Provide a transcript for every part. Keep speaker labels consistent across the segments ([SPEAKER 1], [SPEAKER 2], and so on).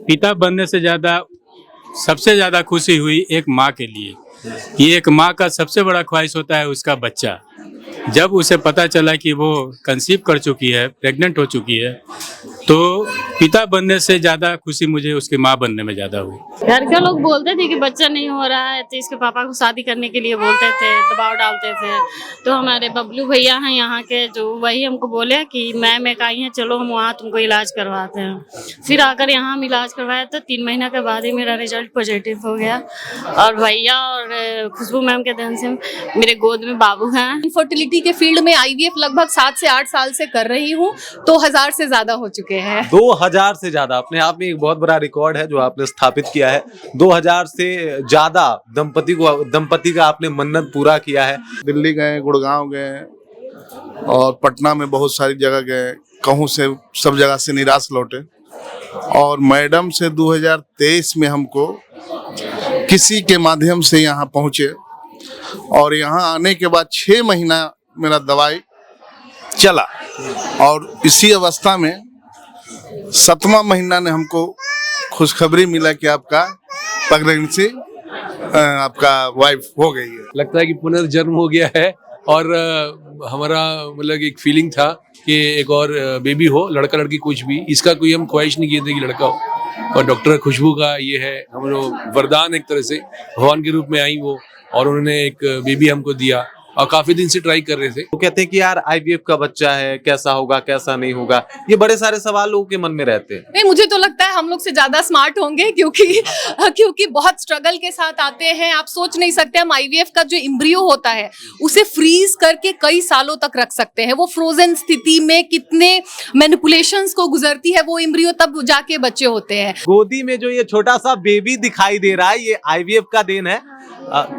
[SPEAKER 1] पिता बनने से ज़्यादा सबसे ज़्यादा खुशी हुई एक माँ के लिए। ये एक माँ का सबसे बड़ा ख्वाहिश होता है उसका बच्चा। जब उसे पता चला कि वो कंसीव कर चुकी है, प्रेग्नेंट हो चुकी है, तो पिता बनने से ज़्यादा खुशी मुझे उसकी माँ बनने में ज़्यादा हुई।
[SPEAKER 2] घर के लोग बोलते थे कि बच्चा नहीं हो रहा है, तो इसके पापा को शादी करने के लिए बोलते थे, दबाव डालते थे। तो हमारे बबलू भैया हैं यहाँ के, जो वही हमको बोले कि मैम एक आई हैं, चलो हम वहाँ तुमको इलाज करवाते हैं। फिर आकर यहाँ हम इलाज करवाए तो 3 महीना के बाद ही मेरा रिजल्ट पॉजिटिव हो गया। और भैया और खुशबू मैम के देन से मेरे गोद में बाबू हैं।
[SPEAKER 3] इनफर्टिलिटी के फील्ड में आईवीएफ लगभग 7 से 8 साल से कर रही हूँ, तो 1000 से ज्यादा हो चुके हैं।
[SPEAKER 4] 2000 से ज्यादा अपने आप में एक बहुत बड़ा रिकॉर्ड है जो आपने स्थापित किया है। 2000 से ज्यादा दंपति का आपने मन्नत पूरा किया है।
[SPEAKER 5] दिल्ली गए, गुड़गांव गए और पटना में बहुत सारी जगह गए, कहूँ से सब जगह से निराश लौटे। और मैडम से 2023 में हमको किसी के माध्यम से यहाँ पहुँचे और यहाँ आने के बाद 6 महीना मेरा दवाई चला और इसी अवस्था में 7वां महीना ने हमको खुशखबरी मिला कि आपका प्रेगनेंसी, आपका वाइफ हो गई है।
[SPEAKER 6] लगता है कि पुनर्जन्म हो गया है और हमारा मतलब एक फीलिंग था कि एक और बेबी हो, लड़का लड़की कुछ भी, इसका कोई हम ख्वाहिश नहीं किए थे कि लड़का हो। और डॉक्टर खुशबू का ये है हम लोग वरदान, एक तरह से भगवान के रूप में आई वो, और उन्होंने एक बेबी हमको दिया और काफी दिन से ट्राई कर रहे थे।
[SPEAKER 4] वो कहते हैं कि यार आईवीएफ का बच्चा है, कैसा होगा कैसा नहीं होगा, ये बड़े सारे सवाल लोगों के मन में रहते हैं।
[SPEAKER 3] नहीं, मुझे तो लगता है हम लोग से ज्यादा स्मार्ट होंगे, क्योंकि बहुत स्ट्रगल के साथ आते हैं। आप सोच नहीं सकते, हम आईवीएफ का जो एम्ब्रियो होता है उसे फ्रीज करके कई सालों तक रख सकते हैं। वो फ्रोजन स्थिति में कितने मैनिपुलेशंस को गुजरती है वो एम्ब्रियो, तब जाके बच्चे होते हैं।
[SPEAKER 4] गोदी में जो ये छोटा सा बेबी दिखाई दे रहा है, ये आईवीएफ का देन है।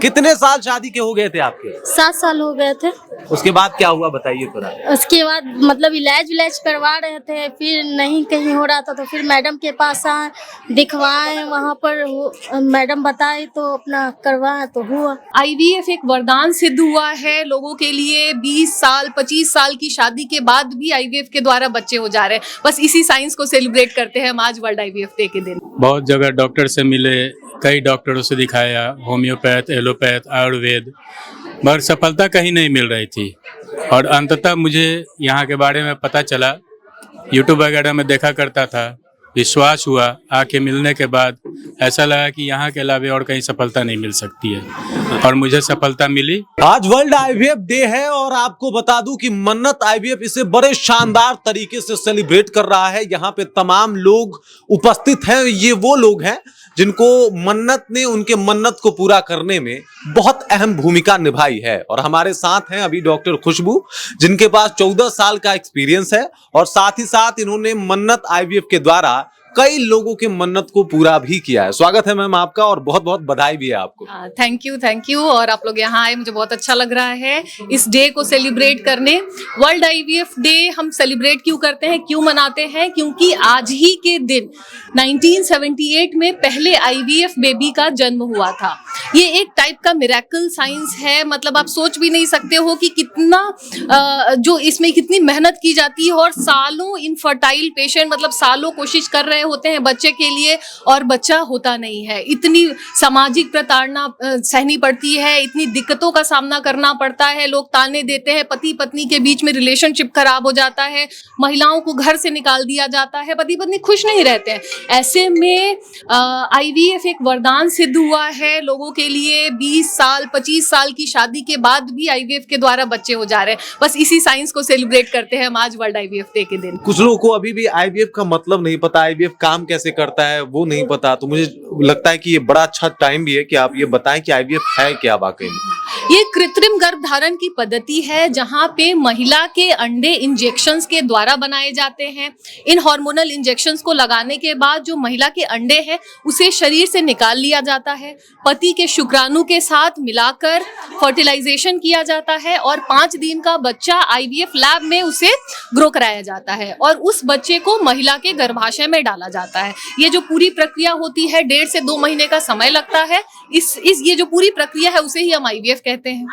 [SPEAKER 4] कितने साल शादी के हो गए थे आपके?
[SPEAKER 2] 7 साल हो गए थे।
[SPEAKER 4] उसके बाद क्या हुआ बताइए थोड़ा।
[SPEAKER 2] उसके बाद मतलब इलाज करवा रहे थे, फिर नहीं कहीं हो रहा था, तो फिर मैडम के पास आए, दिखवाए, वहाँ पर मैडम बताए तो अपना करवाए तो हुआ।
[SPEAKER 3] आईवीएफ एक वरदान सिद्ध हुआ है लोगों के लिए। 20 साल 25 साल की शादी के बाद भी आईवीएफ के द्वारा बच्चे हो जा रहे हैं। बस इसी साइंस को सेलिब्रेट करते हैं हम आज वर्ल्ड आईवीएफ डे के दिन।
[SPEAKER 1] बहुत जगह डॉक्टर से मिले, कई डॉक्टरों से दिखाया, होम्योपैथ, एलोपैथ, आयुर्वेद, मगर सफलता कहीं नहीं मिल रही थी। और अंततः मुझे यहाँ के बारे में पता चला, यूट्यूब वगैरह में देखा करता था, विश्वास हुआ, आके मिलने के बाद ऐसा लगा कि यहाँ के अलावा और कहीं सफलता नहीं मिल सकती है, और मुझे सफलता मिली।
[SPEAKER 4] आज वर्ल्ड आईवीएफ डे है और आपको बता दूं कि मन्नत आईवीएफ इसे बड़े शानदार तरीके से सेलिब्रेट कर रहा है। यहाँ पे तमाम लोग उपस्थित हैं। ये वो लोग हैं जिनको मन्नत ने उनके मन्नत को पूरा करने में बहुत अहम भूमिका निभाई है। और हमारे साथ हैं अभी डॉक्टर खुशबू, जिनके पास 14 साल का एक्सपीरियंस है और साथ ही साथ इन्होंने मन्नत आईवीएफ के द्वारा कई लोगों के मन्नत को पूरा भी किया है। स्वागत है मैम आपका और बहुत बहुत बधाई भी है आपको।
[SPEAKER 3] Thank you. और आप लोग यहाँ आए, मुझे बहुत अच्छा लग रहा है इस डे को सेलिब्रेट करने। वर्ल्ड आईवीएफ डे हम सेलिब्रेट क्यों करते हैं, क्यों मनाते हैं? क्योंकि आज ही के दिन 1978 में पहले आईवीएफ बेबी का जन्म हुआ था। ये एक टाइप का मिरेकल साइंस है। मतलब आप सोच भी नहीं सकते हो कि कितना जो इसमें कितनी मेहनत की जाती है, और सालों इनफर्टाइल पेशेंट मतलब सालों कोशिश कर रहे होते हैं बच्चे के लिए और बच्चा होता नहीं है। इतनी सामाजिक प्रताड़ना सहनी पड़ती है, इतनी दिक्कतों का सामना करना पड़ता है, लोग ताने देते हैं, पति पत्नी के बीच में रिलेशनशिप खराब हो जाता है, महिलाओं को घर से निकाल दिया जाता है, पति पत्नी खुश नहीं रहते हैं। ऐसे में आईवीएफ एक वरदान सिद्ध हुआ है लोगों के लिए। 20 साल 25 साल की शादी के बाद भी आईवीएफ के द्वारा बच्चे हो जा रहे हैं। बस इसी साइंस को सेलिब्रेट करते हैं हम आज वर्ल्ड आईवीएफ डे के दिन।
[SPEAKER 4] कुछ लोगों को अभी भी आईवीएफ का मतलब नहीं पता, आईवीएफ काम कैसे करता है वो नहीं पता। तो मुझे लगता है कि ये बड़ा अच्छा टाइम भी है कि आप ये बताएं कि आईवीएफ है क्या वाकई में।
[SPEAKER 3] ये कृत्रिम गर्भधारण की पद्धति है जहां पे महिला के अंडे इंजेक्शंस के द्वारा बनाए जाते हैं। इन हार्मोनल इंजेक्शंस को लगाने के बाद जो महिला के अंडे हैं उसे शरीर से निकाल लिया जाता है, पति के शुक्राणु के साथ मिलाकर फर्टिलाइजेशन किया जाता है और 5 दिन का बच्चा आईवीएफ लैब में उसे ग्रो कराया जाता है और उस बच्चे को महिला के गर्भाशय में डाला जाता है। ये जो पूरी प्रक्रिया होती है 1.5 से 2 महीने का समय लगता है। ये जो पूरी प्रक्रिया है उसे ही हम आईवीएफ कहते कहते हैं।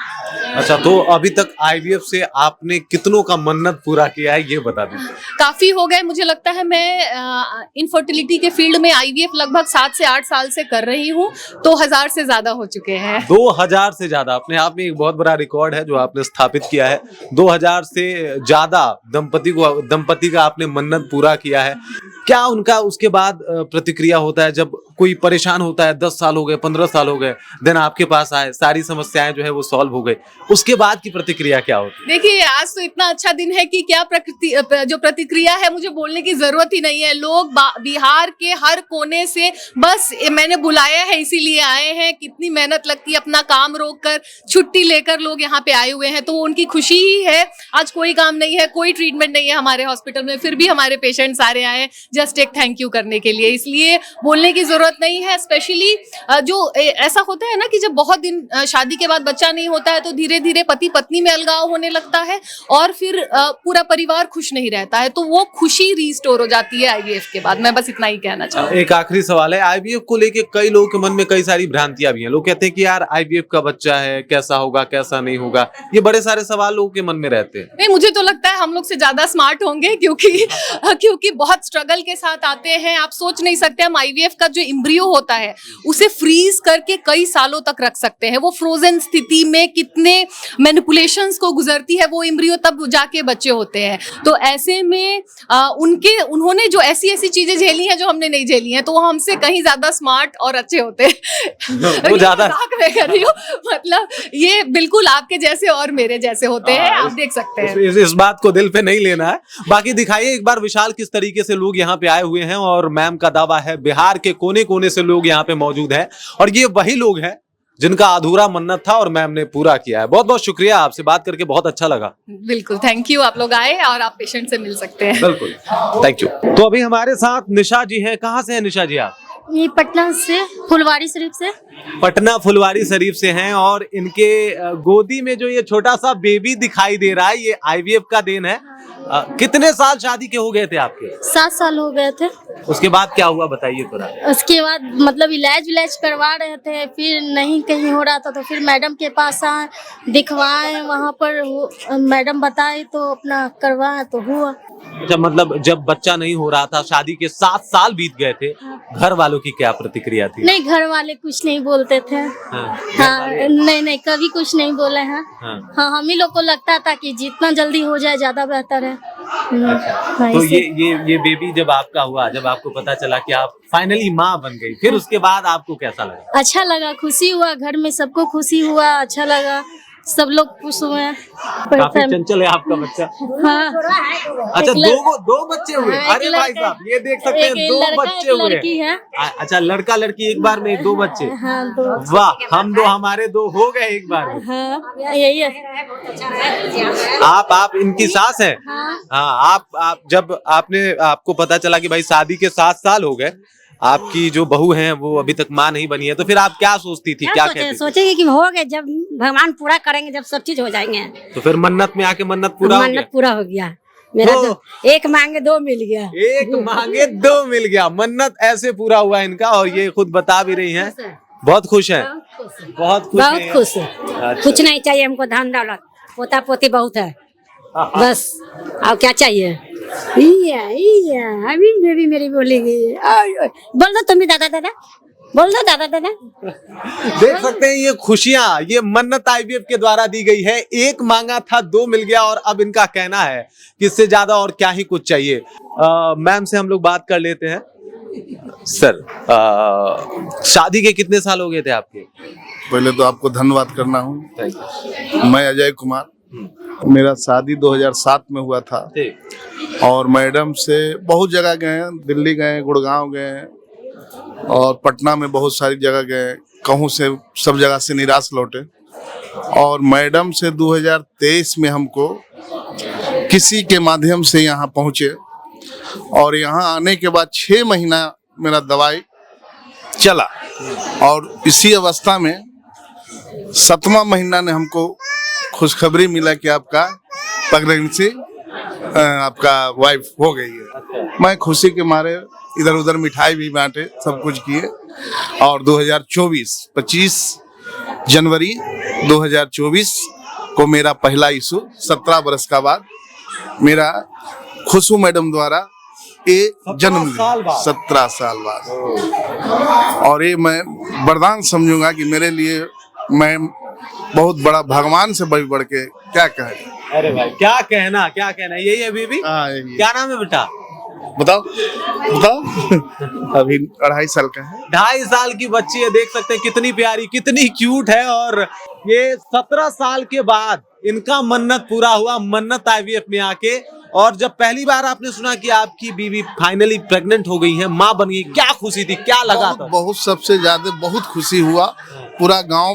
[SPEAKER 4] अच्छा, तो अभी तक आईवीएफ से आपने कितनों का मन्नत पूरा किया है, ये बता दें।
[SPEAKER 3] काफी हो गए, मुझे लगता है मैं इनफर्टिलिटी के फील्ड में आईवीएफ लगभग 7 से 8 साल से कर रही हूँ, तो 1000 से ज्यादा हो चुके हैं।
[SPEAKER 4] 2000 से ज्यादा अपने आप में एक बहुत बड़ा रिकॉर्ड है जो आपने स्थापित किया है। 2000 से ज्यादा दंपति का आपने मन्नत पूरा किया है। क्या उनका उसके बाद प्रतिक्रिया होता है जब कोई परेशान होता है? 10 साल हो गए, 15 साल हो गए, देन आपके पास आए, सारी समस्याएं जो है वो सॉल्व हो गई, उसके बाद की प्रतिक्रिया क्या होती है?
[SPEAKER 3] देखिए, आज तो इतना अच्छा दिन है कि क्या जो प्रतिक्रिया है मुझे बोलने की जरूरत ही नहीं है। लोग बिहार के हर कोने से बस मैंने बुलाया है इसीलिए आए हैं। कितनी मेहनत लगती है, अपना काम रोक कर, छुट्टी लेकर लोग यहाँ पे आए हुए हैं, तो उनकी खुशी ही है। आज कोई काम नहीं है, कोई ट्रीटमेंट नहीं है हमारे हॉस्पिटल में, फिर भी हमारे पेशेंट सारे आए जस्ट एक थैंक यू करने के लिए, इसलिए बोलने की जरूरत नहीं है। स्पेशली जो ऐसा होता है ना कि जब बहुत दिन शादी के बाद बच्चा नहीं होता है तो धीरे धीरे पति पत्नी में अलगाव होने लगता है और फिर पूरा परिवार खुश नहीं रहता है, तो वो खुशी रिस्टोर हो जाती है आईवीएफ के बाद। मैं बस इतना ही कहना चाहूँगी।
[SPEAKER 4] एक आखिरी सवाल है, आईवीएफ को लेके कई लोगों के मन में कई सारी भ्रांतियां भी हैं। लोग कहते हैं कि यार आईवीएफ का बच्चा है, कैसा होगा कैसा नहीं होगा, ये बड़े सारे सवाल लोगों के मन में रहते हैं।
[SPEAKER 3] नहीं, मुझे तो लगता है हम लोग से ज्यादा स्मार्ट होंगे, क्योंकि बहुत स्ट्रगल के साथ आते हैं। आप सोच नहीं सकते, हम आईवीएफ का जो एम्ब्रियो होता है उसे फ्रीज करके कई सालों तक रख सकते हैं। वो फ्रोजन स्थिति में कितने मैनिपुलेशंस को गुजरती है वो एम्ब्रियो, तब जाके बच्चे होते हैं। तो ऐसे में उन्होंने जो ऐसी चीजें झेली हैं जो हमने नहीं झेली हैं, तो वो हमसे कहीं ज्यादा स्मार्ट और अच्छे होते हैं।
[SPEAKER 4] वो ज्यादा
[SPEAKER 3] मैं कर रही हूँ, मतलब ये बिल्कुल आपके जैसे और मेरे जैसे होते हैं, आप देख सकते हैं।
[SPEAKER 4] इस बात को दिल पे नहीं लेना है। बाकी दिखाइए एक बार विशाल किस तरीके से लोग यहाँ पे आए हुए हैं, और मैम का दावा है बिहार के कोने कोने से लोग यहाँ पे मौजूद हैं, और ये वही लोग हैं जिनका अधूरा मन्नत था और मैम ने पूरा किया है। बहुत बहुत शुक्रिया, आपसे बात करके बहुत अच्छा लगा।
[SPEAKER 3] बिल्कुल, थैंक यू। आप लोग आए और आप पेशेंट से मिल सकते हैं।
[SPEAKER 4] बिल्कुल, थैंक यू। तो अभी हमारे साथ निशा जी हैं। कहाँ से हैं निशा जी आप?
[SPEAKER 7] ये पटना से, फुलवारी शरीफ से।
[SPEAKER 4] पटना फुलवारी शरीफ से हैं, और इनके गोदी में जो ये छोटा सा बेबी दिखाई दे रहा है, ये आईवीएफ का देन है। कितने साल शादी के हो गए थे आपके?
[SPEAKER 7] 7 साल हो गए थे।
[SPEAKER 4] उसके बाद क्या हुआ बताइए थोड़ा।
[SPEAKER 7] उसके बाद मतलब इलाज करवा रहे थे, फिर नहीं कहीं हो रहा था, तो फिर मैडम के पास आए, दिखवाए, वहाँ पर मैडम बताए तो अपना करवाए तो हुआ।
[SPEAKER 4] अच्छा, मतलब जब बच्चा नहीं हो रहा था, शादी के 7 साल बीत गए थे, घर वालों की क्या प्रतिक्रिया थी?
[SPEAKER 7] नहीं, घर वाले कुछ नहीं बोलते थे। हाँ, नहीं कभी कुछ नहीं बोले हैं। हाँ, हम ही लोग को लगता था कि जितना जल्दी हो जाए ज्यादा बेहतर है।
[SPEAKER 4] तो ये बेबी जब आपका हुआ, जब आपको पता चला कि आप फाइनली माँ बन गई, फिर उसके बाद आपको कैसा लगा?
[SPEAKER 7] अच्छा लगा, खुशी हुआ, घर में सबको खुशी हुआ, अच्छा लगा, सब लोग खुश हुए।
[SPEAKER 4] काफी चंचल है आपका बच्चा।
[SPEAKER 7] हाँ।
[SPEAKER 4] अच्छा, दो बच्चे हुए? अरे भाई साहब, ये देख सकते हैं, 2 बच्चे हुए।
[SPEAKER 7] लड़की है।
[SPEAKER 4] अच्छा, लड़का लड़की एक बार में 2 बच्चे?
[SPEAKER 7] हाँ, 2।
[SPEAKER 4] वाह, हमारे 2 हो गए एक बार में।
[SPEAKER 7] हाँ, यही है।
[SPEAKER 4] आप इनकी सास हैं? हाँ, आप जब आपको पता चला कि भाई शादी के 7 साल हो गए, आपकी जो बहू हैं वो अभी तक माँ नहीं बनी है, तो फिर आप क्या सोचती थी, क्या कहती थी?
[SPEAKER 8] सोचेंगे कि हो गए, जब भगवान पूरा करेंगे, जब सब चीज हो जाएंगे।
[SPEAKER 4] तो फिर मन्नत में आके मन्नत पूरा हो गया?
[SPEAKER 8] मन्नत पूरा हो गया मेरा। तो 1 मांगे 2 मिल गया।
[SPEAKER 4] 1 मांगे 2 मिल गया। मन्नत ऐसे पूरा हुआ इनका, और ये खुद बता भी रही हैं, बहुत खुश हैं, बहुत खुश हैं।
[SPEAKER 8] कुछ नहीं चाहिए हमको, धन दौलत, पोता पोती बहुत है, बस और क्या चाहिए। अभी बेबी मेरी बोलेगी, बोल दो तुम भी दादा दादा, बोल दो दादा दादा।
[SPEAKER 4] देख सकते हैं ये खुशियां, ये मन्नत आईवीएफ के द्वारा दी गई है। 1 मांगा था 2 मिल गया, और अब इनका कहना है कि इससे ज्यादा और क्या ही कुछ चाहिए। मैम से हम लोग बात कर लेते हैं। सर, शादी के कितने साल हो गए थे आपके?
[SPEAKER 5] पहले तो आपको धन्यवाद करना हूँ। मैं अजय कुमार, मेरा शादी 2007 में हुआ था, और मैडम से बहुत जगह गए, दिल्ली गए, गुड़गांव गए, और पटना में बहुत सारी जगह गए, कहूँ से सब जगह से निराश लौटे। और मैडम से 2023 में हमको किसी के माध्यम से यहाँ पहुँचे, और यहाँ आने के बाद 6 महीना मेरा दवाई चला, और इसी अवस्था में 7वां महीना ने हमको खुशखबरी मिला कि आपका प्रेगनेंसी, आपका वाइफ हो गई है। मैं खुशी के मारे इधर उधर मिठाई भी बांटे, सब कुछ किए, और 2024 25 जनवरी 2024 को मेरा पहला इशू 17 बरस का बाद मेरा खुशबू मैडम द्वारा ये जन्म लिया 17 साल बाद। और ये मैं वरदान समझूंगा कि मेरे लिए मैं बहुत बड़ा भगवान से बढ़ के क्या कहें।
[SPEAKER 4] अरे भाई क्या कहना यही है बेबी। क्या नाम है बेटा?
[SPEAKER 5] बताओ अभी 2.5 साल का है।
[SPEAKER 4] 2.5 साल की बच्ची है, देख सकते हैं कितनी प्यारी कितनी क्यूट है। और ये 17 साल के बाद इनका मन्नत पूरा हुआ, मन्नत आईवीएफ में आके। और जब पहली बार आपने सुना कि आपकी बीवी फाइनली प्रेग्नेंट हो गई है, माँ बन गई, क्या खुशी थी, क्या लगा था?
[SPEAKER 5] बहुत सबसे ज्यादा बहुत खुशी हुआ। पूरा गांव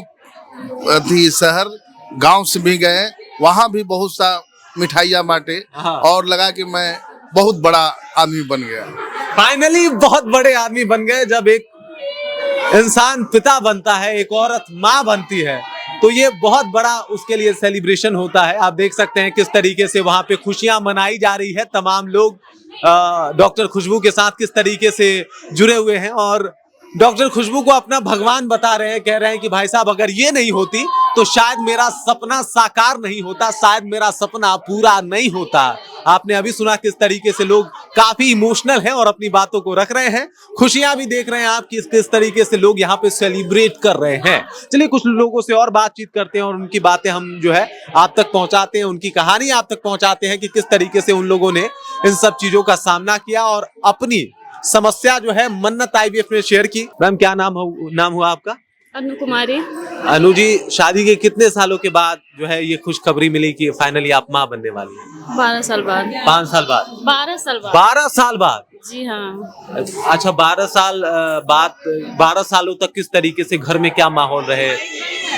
[SPEAKER 5] थी, शहर गांव से भी गए, वहां भी बहुत सा मिठाइयाँ बांटे और लगा कि मैं बहुत बड़ा आदमी बन गया।
[SPEAKER 4] फाइनली बहुत बड़े आदमी बन गए। जब एक इंसान पिता बनता है, एक औरत माँ बनती है, तो ये बहुत बड़ा उसके लिए सेलिब्रेशन होता है। आप देख सकते हैं किस तरीके से वहां पे खुशियां मनाई जा रही है। तमाम लोग डॉक्टर खुशबू के साथ किस तरीके से जुड़े हुए हैं और डॉक्टर खुशबू को अपना भगवान बता रहे हैं। कह रहे हैं कि भाई साहब अगर ये नहीं होती तो शायद मेरा सपना साकार नहीं होता, शायद मेरा सपना पूरा नहीं होता। आपने अभी सुना किस तरीके से लोग काफी इमोशनल हैं और अपनी बातों को रख रहे हैं। खुशियां भी देख रहे हैं आप किस तरीके से लोग यहाँ पे सेलिब्रेट कर रहे हैं। चलिए कुछ लोगों से और बातचीत करते हैं और उनकी बातें हम जो है आप तक पहुंचाते हैं, उनकी कहानी आप तक पहुंचाते हैं कि किस तरीके से उन लोगों ने इन सब चीजों का सामना किया और अपनी समस्या जो है मन्नत आईवीएफ ने शेयर की। मैम क्या नाम हुआ आपका?
[SPEAKER 2] अनु कुमारी।
[SPEAKER 4] अनु जी, शादी के कितने सालों के बाद जो है ये खुशखबरी मिली कि फाइनली आप माँ बनने वाली हैं?
[SPEAKER 2] 12 साल बाद।
[SPEAKER 4] 5 साल बाद?
[SPEAKER 2] 12 साल बाद।
[SPEAKER 4] 12 साल बाद?
[SPEAKER 2] जी हाँ।
[SPEAKER 4] अच्छा, 12 साल बाद, 12 सालों तक किस तरीके से घर में क्या माहौल रहे,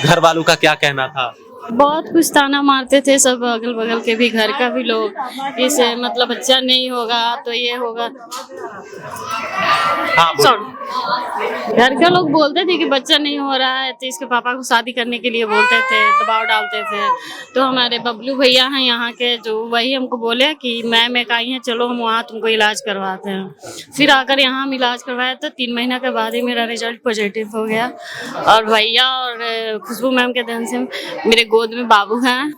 [SPEAKER 4] घर वालों का क्या कहना था?
[SPEAKER 2] बहुत कुछ ताना मारते थे सब, अगल बगल के भी, घर का भी लोग। इसे मतलब बच्चा नहीं होगा तो ये होगा।
[SPEAKER 4] हाँ,
[SPEAKER 2] घर के लोग बोलते थे कि बच्चा नहीं हो रहा है, तो इसके पापा को शादी करने के लिए बोलते थे, दबाव डालते थे। तो हमारे बबलू भैया हैं यहाँ के, जो वही हमको बोले कि मैम एक आई हैं, चलो हम वहाँ तुमको इलाज करवाते हैं। फिर आकर यहाँ हम इलाज करवाए तो 3 महीना के बाद ही मेरा रिजल्ट पॉजिटिव हो गया। और भैया और खुशबू मैम के देन से मेरे गोद में बाबू हैं,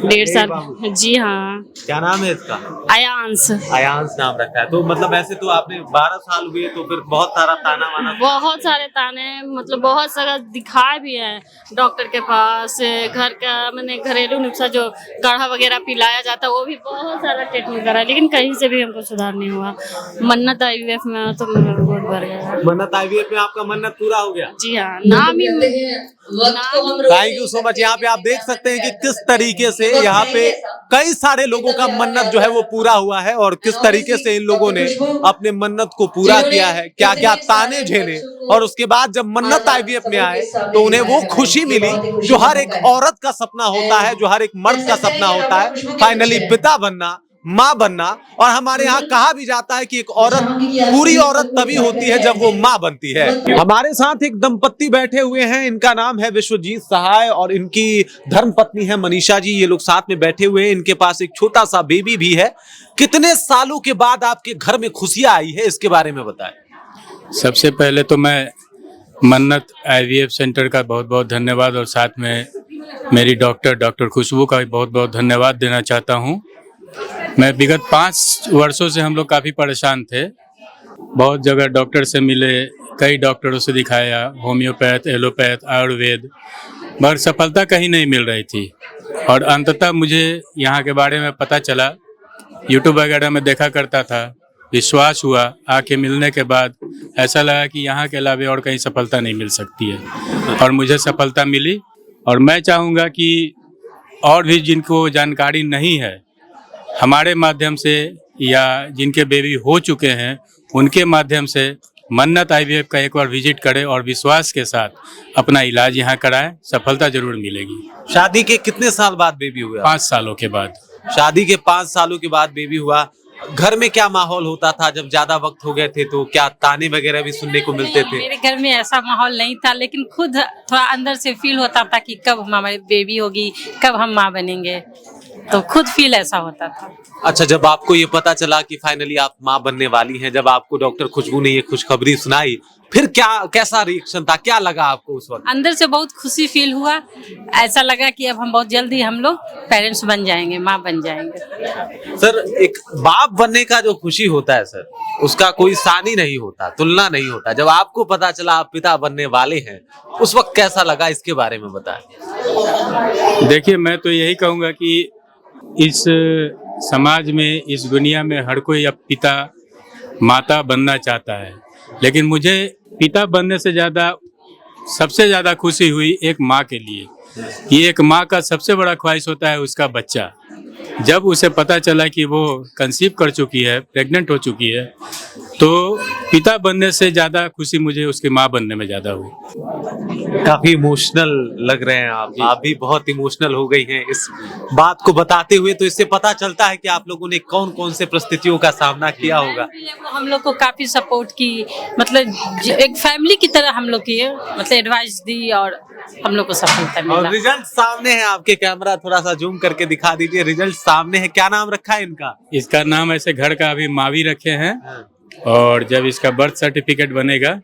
[SPEAKER 2] 1.5 साल। जी हाँ।
[SPEAKER 4] क्या नाम है इसका?
[SPEAKER 2] आयांश।
[SPEAKER 4] आयांश नाम रखा है। तो मतलब ऐसे तो आपने 12 साल हुए तो फिर बहुत सारा ताना वाना,
[SPEAKER 2] बहुत सारे ताने, मतलब बहुत सारा दिखाए भी है डॉक्टर के पास। घर का मैंने घरेलू नुस्खा जो काढ़ा वगैरह पिलाया जाता है वो भी बहुत सारा ट्रीटमेंट करा, लेकिन कहीं से भी हमको सुधार नहीं हुआ। मन्नत आईवीएफ में तो मेरा बहुत बढ़ गया।
[SPEAKER 4] मन्नत आईवीएफ में आपका मन्नत पूरा हो गया?
[SPEAKER 2] जी हाँ। नाम ही
[SPEAKER 4] थैंक यू सो मच। यहाँ पे आप देख सकते हैं कि किस तरीके से यहाँ पे कई सारे लोगों का मन्नत जो है वो पूरा हुआ है और किस तरीके से इन लोगों ने अपने मन्नत को पूरा किया है, क्या क्या ताने झेले। और उसके बाद जब मन्नत आईवीएफ में आए तो उन्हें वो खुशी मिली जो हर एक औरत का सपना होता है, जो हर एक मर्द का सपना होता है, फाइनली पिता बनना, माँ बनना। और हमारे यहाँ कहा भी जाता है कि एक औरत, पूरी औरत तभी होती है जब वो माँ बनती है। हमारे साथ एक दंपत्ति बैठे हुए हैं, इनका नाम है विश्वजीत सहाय और इनकी धर्मपत्नी है मनीषा जी। ये लोग साथ में बैठे हुए हैं, इनके पास एक छोटा सा बेबी भी है। कितने सालों के बाद आपके घर में खुशियां आई है, इसके बारे में बताएं।
[SPEAKER 1] सबसे पहले तो मैं मन्नत आईवीएफ सेंटर का बहुत बहुत धन्यवाद और साथ में मेरी डॉक्टर खुशबू का भी बहुत बहुत धन्यवाद देना चाहता हूँ। मैं विगत 5 वर्षों से हम लोग काफ़ी परेशान थे, बहुत जगह डॉक्टर से मिले, कई डॉक्टरों से दिखाया, होम्योपैथ, एलोपैथ, आयुर्वेद, मगर सफलता कहीं नहीं मिल रही थी। और अंततः मुझे यहाँ के बारे में पता चला, यूट्यूब वगैरह में देखा करता था, विश्वास हुआ, आके मिलने के बाद ऐसा लगा कि यहाँ के अलावा और कहीं सफलता नहीं मिल सकती है और मुझे सफलता मिली। और मैं चाहूँगा कि और भी जिनको जानकारी नहीं है, हमारे माध्यम से या जिनके बेबी हो चुके हैं उनके माध्यम से मन्नत आईवीएफ का एक बार विजिट करें और विश्वास के साथ अपना इलाज यहाँ कराएं, सफलता जरूर मिलेगी।
[SPEAKER 4] शादी के कितने साल बाद बेबी हुआ?
[SPEAKER 1] 5 सालों के बाद।
[SPEAKER 4] शादी के 5 सालों के बाद बेबी हुआ। घर में क्या माहौल होता था जब ज्यादा वक्त हो गए थे? तो क्या ताने वगैरह भी सुनने को मिलते थे?
[SPEAKER 9] मेरे घर में ऐसा माहौल नहीं था, लेकिन खुद थोड़ा अंदर से फील होता था कि कब हमारी बेबी होगी, कब हम माँ बनेंगे। तो खुद फील ऐसा होता था।
[SPEAKER 4] अच्छा, जब आपको ये पता चला कि फाइनली आप माँ बनने वाली हैं, जब आपको डॉक्टर खुशबू ने ये खुशखबरी सुनाई, फिर कैसा रिएक्शन था, क्या लगा आपको उस वक्त?
[SPEAKER 9] अंदर से बहुत खुशी फील हुआ, ऐसा लगा कि अब हम बहुत जल्दी हम लोग पेरेंट्स बन जाएंगे, माँ बन जाएंगे।
[SPEAKER 4] सर, एक बाप बनने का जो खुशी होता है सर, उसका कोई सानी नहीं होता, तुलना नहीं होता। जब आपको पता चला आप पिता बनने वाले हैं, उस वक्त कैसा लगा, इसके बारे में बताएं।
[SPEAKER 1] देखिए, मैं तो यही कहूँगा कि इस समाज में, इस दुनिया में हर कोई अब पिता माता बनना चाहता है, लेकिन मुझे पिता बनने से ज़्यादा, सबसे ज़्यादा खुशी हुई एक माँ के लिए। कि एक माँ का सबसे बड़ा ख्वाहिश होता है उसका बच्चा। जब उसे पता चला कि वो कंसीव कर चुकी है, प्रेग्नेंट हो चुकी है, तो पिता बनने से ज़्यादा खुशी मुझे उसकी माँ बनने में ज़्यादा हुई।
[SPEAKER 4] काफी इमोशनल लग रहे हैं आप भी बहुत इमोशनल हो गई हैं इस बात को बताते हुए। तो इससे पता चलता है कि आप लोगों ने कौन कौन से परिस्थितियों का सामना किया होगा।
[SPEAKER 9] हम लोग को काफी सपोर्ट की, मतलब एक फैमिली की तरह हम लोग की, मतलब एडवाइस दी और हम लोग को सफलता
[SPEAKER 4] और
[SPEAKER 9] मिला।
[SPEAKER 4] रिजल्ट सामने है आपके, कैमरा थोड़ा सा जूम करके दिखा दीजिए। रिजल्ट सामने है, क्या नाम रखा है इनका?
[SPEAKER 1] इसका नाम ऐसे घर का अभी मावी रखे हैं, और जब इसका बर्थ सर्टिफिकेट बनेगा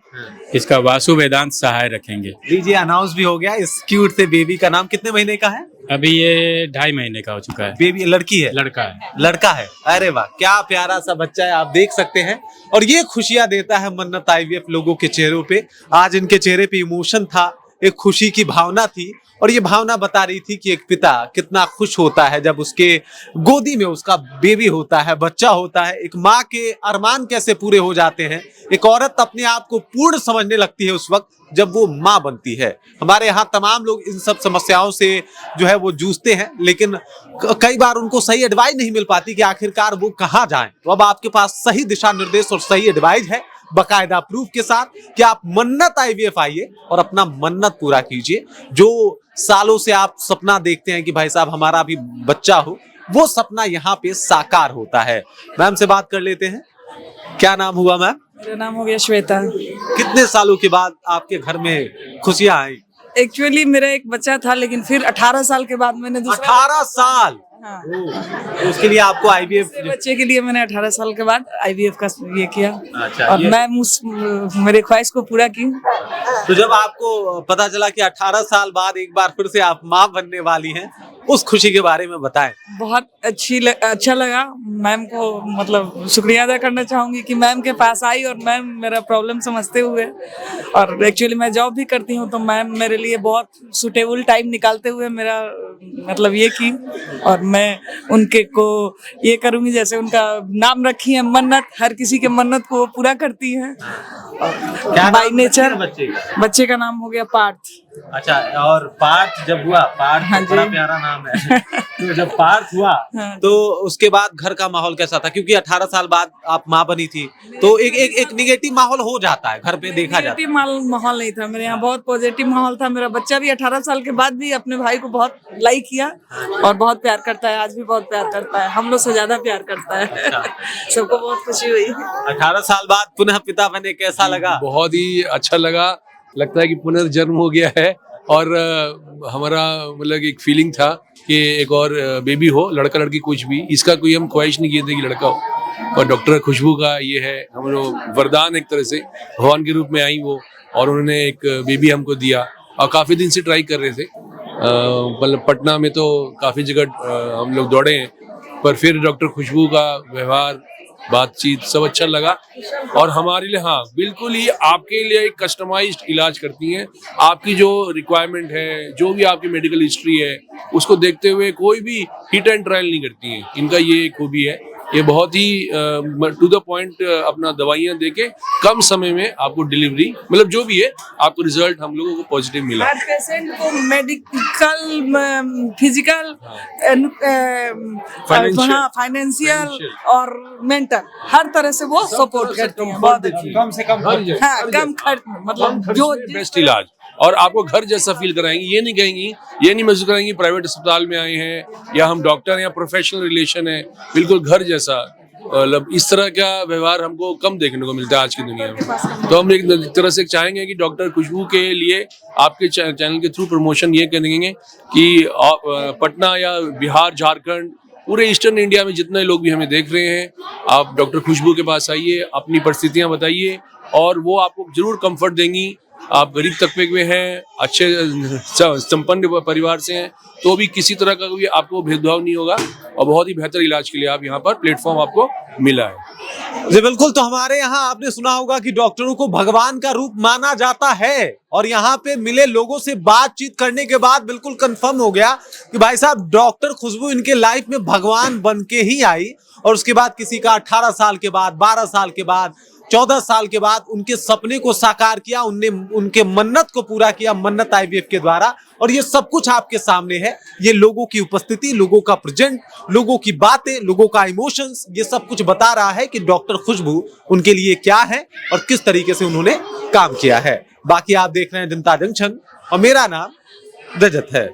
[SPEAKER 1] इसका वासु वेदांत सहाय रखेंगे।
[SPEAKER 4] लीजिए, अनाउंस भी हो गया। इस क्यूट से बेबी का नाम कितने महीने का है?
[SPEAKER 1] अभी ये 2.5 महीने का हो चुका है।
[SPEAKER 4] बेबी लड़की है?
[SPEAKER 1] लड़का है।
[SPEAKER 4] लड़का है। अरे वाह, क्या प्यारा सा बच्चा है, आप देख सकते हैं। और ये खुशियां देता है मन्नत आईवीएफ लोगों के चेहरों पे। आज इनके चेहरे पे इमोशन था, एक खुशी की भावना थी, और ये भावना बता रही थी कि एक पिता कितना खुश होता है जब उसके गोदी में उसका बेबी होता है, बच्चा होता है। एक माँ के अरमान कैसे पूरे हो जाते हैं। एक औरत अपने आप को पूर्ण समझने लगती है उस वक्त जब वो माँ बनती है। हमारे यहाँ तमाम लोग इन सब समस्याओं से जो है वो जूझते हैं, लेकिन कई बार उनको सही एडवाइस नहीं मिल पाती कि आखिरकार वो कहाँ जाएं। तो अब आपके पास सही दिशा निर्देश और सही एडवाइस है, बकायदा प्रूफ के साथ, कि आप मन्नत आईवीएफ आइए और अपना मन्नत पूरा कीजिए। जो सालों से आप सपना देखते हैं कि भाई साहब हमारा भी बच्चा हो, वो सपना यहाँ पे साकार होता है। मैम से बात कर लेते हैं। क्या नाम हुआ मैम?
[SPEAKER 10] मेरा नाम हो गया श्वेता।
[SPEAKER 4] कितने सालों के बाद आपके घर में खुशियां आई?
[SPEAKER 10] एक्चुअली मेरा एक बच्चा था, लेकिन फिर 18 साल के बाद मैंने दूसरा
[SPEAKER 4] 18 साल?
[SPEAKER 10] हाँ।
[SPEAKER 4] तो उसके लिए आपको आईवीएफ,
[SPEAKER 10] बच्चे के लिए मैंने 18 साल के बाद आईवीएफ का ये किया।
[SPEAKER 4] अच्छा,
[SPEAKER 10] और मैं मेरे ख्वाहिश को पूरा की।
[SPEAKER 4] तो जब आपको पता चला कि 18 साल बाद एक बार फिर से आप माँ बनने वाली हैं, उस खुशी के बारे में बताएं।
[SPEAKER 10] बहुत अच्छा लगा। मैम को मतलब शुक्रिया अदा करना चाहूंगी कि मैम के पास आई और मैम मेरा प्रॉब्लम समझते हुए, और एक्चुअली मैं जॉब भी करती हूँ, तो मैम मेरे लिए बहुत सुटेबल टाइम निकालते हुए मेरा मतलब ये की, और मैं उनके को ये करूंगी जैसे उनका नाम रखी है मन्नत, हर किसी के मन्नत को वो पूरा करती है। बाय नेचर बच्चे का नाम हो गया पार्थ।
[SPEAKER 4] अच्छा, और पार्थ जब हुआ, पार्थ
[SPEAKER 10] हाँ
[SPEAKER 4] बड़ा प्यारा नाम है। तो जब पार्थ हुआ,
[SPEAKER 10] हाँ।
[SPEAKER 4] तो उसके बाद घर का माहौल कैसा था? क्योंकि 18 साल बाद आप माँ बनी थी, तो एक निगेटिव माहौल हो जाता है घर पे, देखा जाता है।
[SPEAKER 10] नेगेटिव माहौल नहीं था मेरे यहाँ, बहुत पॉजिटिव माहौल था। मेरा बच्चा भी 18 साल के बाद भी अपने भाई को बहुत लाइक किया और बहुत प्यार करता है, आज भी बहुत प्यार करता है, हम लोग से ज्यादा प्यार करता है। सबको बहुत खुशी हुई।
[SPEAKER 4] 18 साल बाद पुनः पिता बने, कैसा लगा?
[SPEAKER 6] बहुत ही अच्छा लगा। लगता है कि पुनर्जन्म हो गया है, और हमारा मतलब एक फीलिंग था कि एक और बेबी हो, लड़का लड़की कुछ भी, इसका कोई हम ख्वाहिश नहीं किए थे कि लड़का हो। और डॉक्टर खुशबू का ये है हम लोग वरदान, एक तरह से भगवान के रूप में आई वो, और उन्होंने एक बेबी हमको दिया। और काफ़ी दिन से ट्राई कर रहे थे, मतलब पटना में तो काफ़ी जगह हम लोग दौड़े हैं, पर फिर डॉक्टर खुशबू का व्यवहार, बातचीत सब अच्छा लगा। और हमारे लिए हाँ बिल्कुल ही आपके लिए एक कस्टमाइज्ड इलाज करती हैं। आपकी जो रिक्वायरमेंट है, जो भी आपकी मेडिकल हिस्ट्री है, उसको देखते हुए कोई भी हिट एंड ट्रायल नहीं करती हैं। इनका ये खूबी है, ये बहुत ही टू द पॉइंट अपना दवाइयाँ देके कम समय में आपको डिलीवरी, मतलब जो भी है आपको रिजल्ट हम लोगों को पॉजिटिव मिला।
[SPEAKER 10] हर पेशेंट को मेडिकल, फिजिकल, फाइनेंशियल और मेंटल, हर तरह से वो सपोर्ट करते हैं। बहुत
[SPEAKER 4] कम से कम
[SPEAKER 10] हाँ, कम खर्च में, मतलब जो
[SPEAKER 6] बेस्ट इलाज, और आपको घर जैसा फील कराएंगी। ये नहीं कहेंगी, ये नहीं महसूस कराएंगी प्राइवेट अस्पताल में आए हैं या हम डॉक्टर हैं या प्रोफेशनल रिलेशन है, बिल्कुल घर जैसा। मतलब इस तरह का व्यवहार हमको कम देखने को मिलता है आज की दुनिया में। तो हम एक तरह से चाहेंगे कि डॉक्टर खुशबू के लिए आपके चैनल के थ्रू प्रमोशन ये करेंगे कि पटना या बिहार, झारखंड, पूरे ईस्टर्न इंडिया में जितने लोग भी हमें देख रहे हैं, आप डॉक्टर खुशबू के पास आइए, अपनी परिस्थितियां बताइए और वो आपको जरूर कंफर्ट देंगी। आप गरीब तबके में हैं, अच्छे संपन्न परिवार से हैं, तो भी किसी तरह का कोई आपको भेदभाव नहीं होगा और बहुत ही बेहतर इलाज के लिए आप यहाँ पर प्लेटफॉर्म आपको मिला है।
[SPEAKER 4] जी बिल्कुल। तो हमारे यहाँ आपने सुना होगा कि डॉक्टरों को भगवान का रूप माना जाता है और यहाँ पे मिले लोगों से बातचीत करने के बाद बिल्कुल कंफर्म हो गया कि भाई साहब डॉक्टर खुशबू इनके लाइफ में भगवान बन के ही आई और उसके बाद किसी का 18 साल के बाद, 12 साल के बाद, 14 साल के बाद उनके सपने को साकार किया, उनने उनके मन्नत को पूरा किया मन्नत आईवीएफ के द्वारा। और ये सब कुछ आपके सामने है, ये लोगों की उपस्थिति, लोगों का प्रेजेंट, लोगों की बातें, लोगों का इमोशंस, ये सब कुछ बता रहा है कि डॉक्टर खुशबू उनके लिए क्या है और किस तरीके से उन्होंने काम किया है। बाकी आप देख रहे हैं जनता जंक्शन और मेरा नाम रजत है।